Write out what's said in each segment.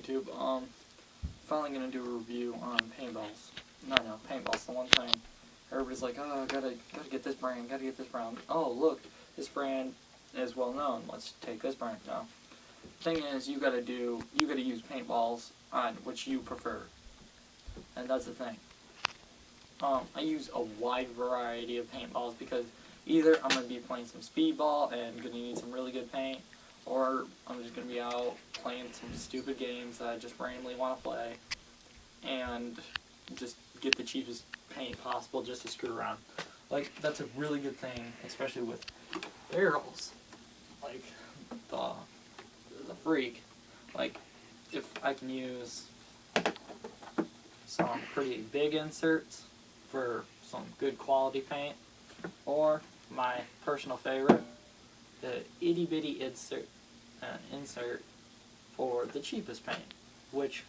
YouTube. Finally gonna do a review on paintballs. No, paintballs. The one thing everybody's like, oh, gotta get this brand, gotta get this brand. Oh, look, this brand is well known. Let's take this brand. No. Thing is, you gotta use paintballs on which you prefer, and that's the thing. I use a wide variety of paintballs because either I'm gonna be playing some speedball and gonna need some really good paint, or I'm just going to be out playing some stupid games that I just randomly want to play and just get the cheapest paint possible just to screw around. Like, that's a really good thing, especially with barrels. Like, the Freak. Like, if I can use some pretty big inserts for some good quality paint, or my personal favorite, the itty bitty insert for the cheapest paint, which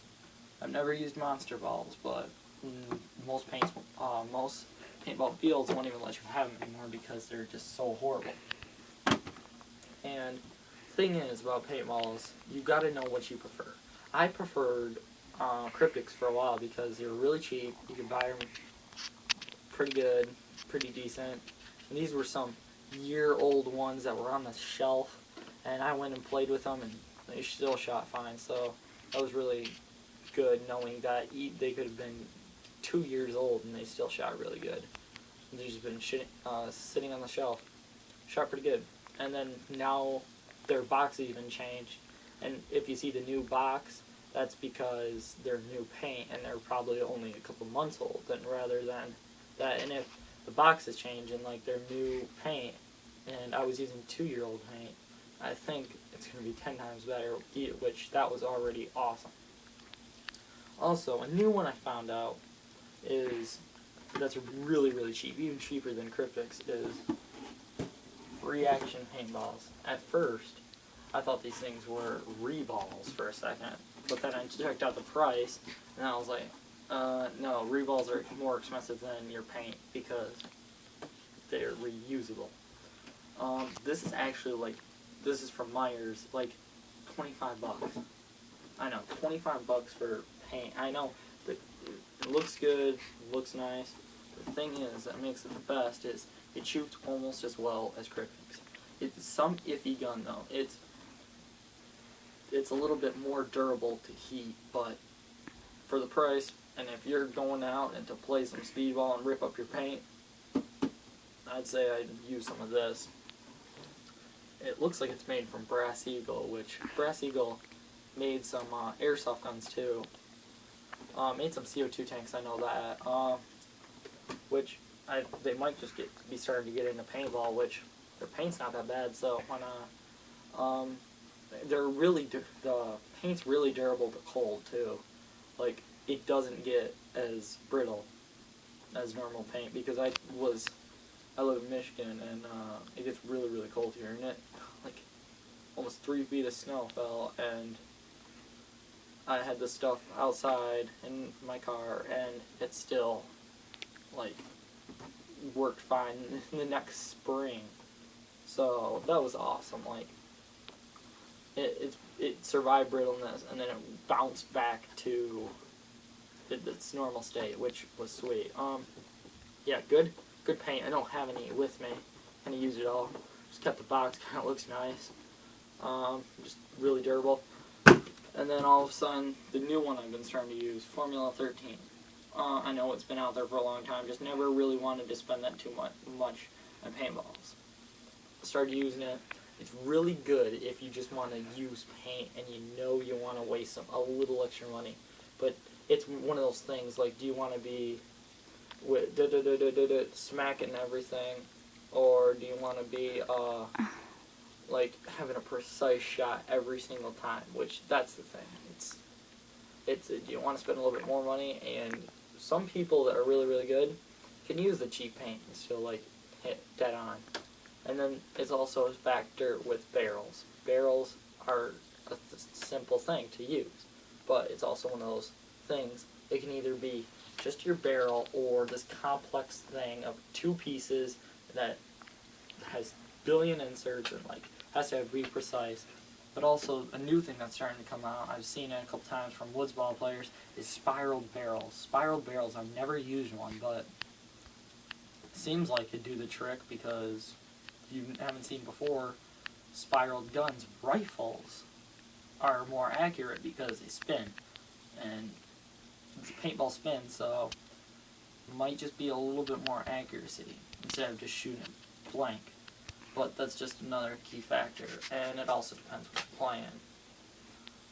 I've never used monster balls, but most paintball fields won't even let you have them anymore because they're just so horrible. And the thing is about paintballs, you gotta know what you prefer. I preferred Cryptics for a while because they were really cheap. You could buy them pretty good, pretty decent. And these were some year-old ones that were on the shelf, and I went and played with them, and they still shot fine. So that was really good, knowing that they could have been 2 years old and they still shot really good. They've just been sitting on the shelf, shot pretty good. And then now their box even changed, and if you see the new box, that's because they're new paint and they're probably only a couple months old, rather than that. And if the box is changing, like their new paint, and I was using 2-year-old paint, I think it's going to be 10 times better, which that was already awesome. Also, a new one I found out is that's really, really cheap, even cheaper than Cryptics, is reaction paintballs. At first, I thought these things were reballs for a second, but then I checked out the price, and I was like, no, reballs are more expensive than your paint because they're reusable. This is actually this is from Myers, like $25. I know, $25 for paint. I know that it looks good, looks nice. The thing is that makes it the best is it shoots almost as well as Cryptics. It's some iffy gun though. It's a little bit more durable to heat, but for the price, and if you're going out and to play some speedball and rip up your paint, I'd say I'd use some of this. It looks like it's made from Brass Eagle, which Brass Eagle made some airsoft guns too. Made some CO2 tanks, I know that. Which they might just be starting to get into paintball, which their paint's not that bad, so why not? The paint's really durable to cold too. Like, it doesn't get as brittle as normal paint, because I live in Michigan, and it gets really, really cold here, and like almost 3 feet of snow fell, and I had this stuff outside in my car, and it still worked fine in the next spring. So that was awesome. Like, it survived brittleness, and then it bounced back to its normal state, which was sweet. Yeah, good paint. I don't have any with me. Kind of use it all. Just kept the box. Kind of looks nice. Just really durable. And then all of a sudden, the new one I've been starting to use, Formula 13. I know it's been out there for a long time. Just never really wanted to spend that too much on paintballs. Started using it. It's really good if you just want to use paint and you want to waste a little extra money. But it's one of those things, like, do you want to be with smacking everything, or do you want to be like having a precise shot every single time? Which, that's the thing. Do you want to spend a little bit more money? And some people that are really, really good can use the cheap paint and still hit dead on. And then it's also a factor with barrels. Barrels are a simple thing to use, but it's also one of those things. It can either be just your barrel or this complex thing of 2 pieces that has billion inserts and has to be precise. But also, a new thing that's starting to come out, I've seen it a couple times from woodsball players, is spiraled barrels. Spiraled barrels, I've never used one, but it seems like it'd do the trick because if you haven't seen before, spiraled guns, rifles, are more accurate because they spin. And it's paintball spin, so it might just be a little bit more accuracy instead of just shooting it blank. But that's just another key factor, and it also depends what you're playing.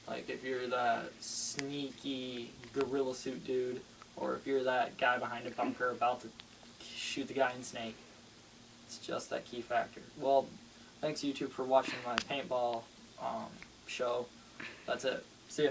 Like, if you're that sneaky gorilla suit dude, or if you're that guy behind a bunker about to shoot the guy in Snake, it's just that key factor. Well, thanks YouTube for watching my paintball show. That's it. See ya.